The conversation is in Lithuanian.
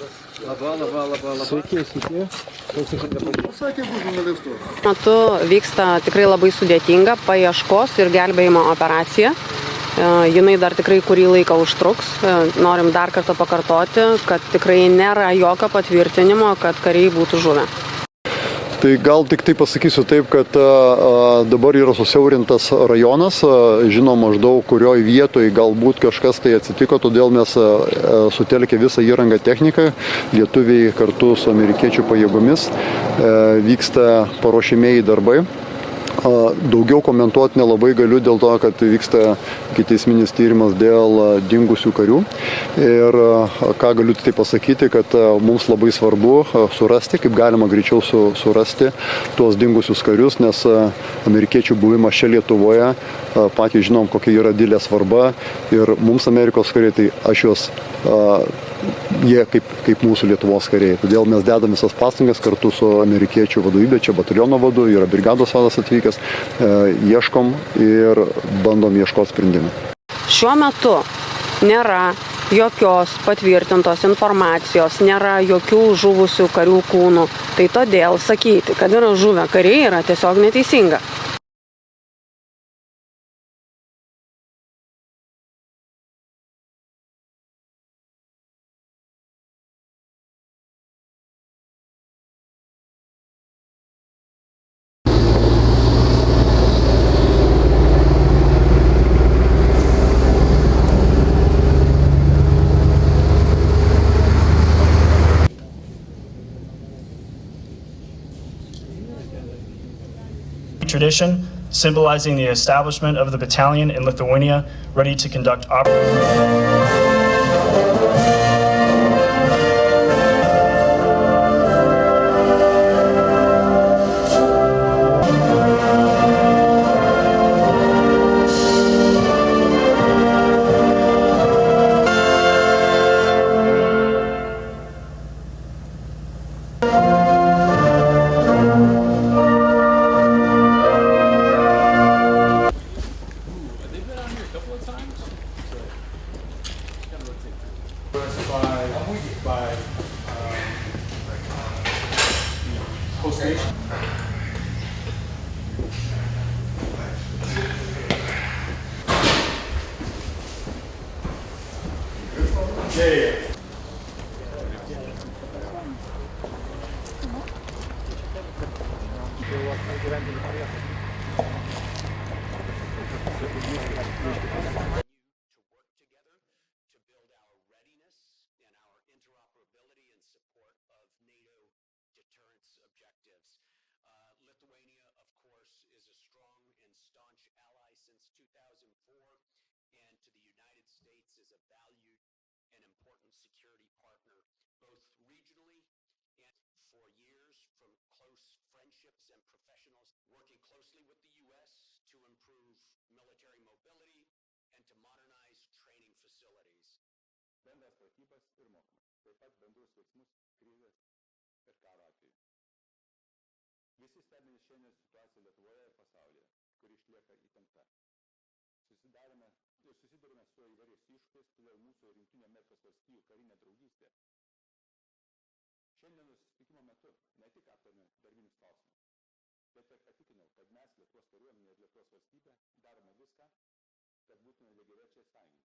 Sveiki, sveiki. Pasakė bus žurnalistų. Metu vyksta tikrai labai sudėtinga paieškos ir gelbėjimo operacija. Jinai dar tikrai kurį laiką užtruks. Norim dar kartą pakartoti, kad tikrai nėra jokio patvirtinimo, kad kariai būtų žuvę. Tai gal tik tai pasakysiu taip, kad dabar yra susiaurintas rajonas, žinom maždaug kurioje vietoje galbūt kažkas tai atsitiko, todėl mes sutelkę visą įrangą techniką, lietuviai kartu su amerikiečių pajėgomis vyksta paruošimieji darbai. Daugiau komentuoti nelabai galiu dėl to, kad vyksta ikiteisminis tyrimas dėl dingusių karių. Ir ką galiu tai pasakyti, kad mums labai svarbu surasti, kaip galima greičiau surasti tuos dingusius karius, nes amerikiečių buvimas čia Lietuvoje, patys žinom, kokia yra didelė svarba. Ir mums Amerikos kariai, tai aš juos jie kaip mūsų Lietuvos kariai. Todėl mes dedam visas pastangas kartu su amerikiečių vadovybė, čia bataliono vadu, yra brigados vadas atvykęs, ieškom ir bandom ieškoti sprendimų. Šiuo metu nėra jokios patvirtintos informacijos, nėra jokių žuvusių karių kūnų. Tai todėl sakyti, kad yra žuvę kariai, yra tiesiog neteisinga. Tradition, symbolizing the establishment of the battalion in Lithuania, ready to conduct operations. By host nation. Yeah. Interoperability and support of NATO deterrence objectives. Lithuania, of course, is a strong and staunch ally since 2004, and to the United States is a valued and important security partner, both regionally and for years, from close friendships and professionals, working closely with the U.S. to improve military mobility and to modernize training facilities. Bendras pratybas ir mokymus, taip pat bendrus veiksmus krizės ir karo atveju. Visi stebime šiandien situaciją Lietuvoje ir pasaulyje, kuri išlieka įtempta. Susidurime su įvairiais iššūkiais, todėl mūsų ir Jungtinių Amerikos Valstijų karinė draugystė. Šiandienos susitikimo metu ne tik aptarėme darbinius klausimus, bet ir patikinau, kad mes Lietuvos kariuomenė ir Lietuvos valstybė darome viską, kad būtume lygiaverčiai sąjungininkai.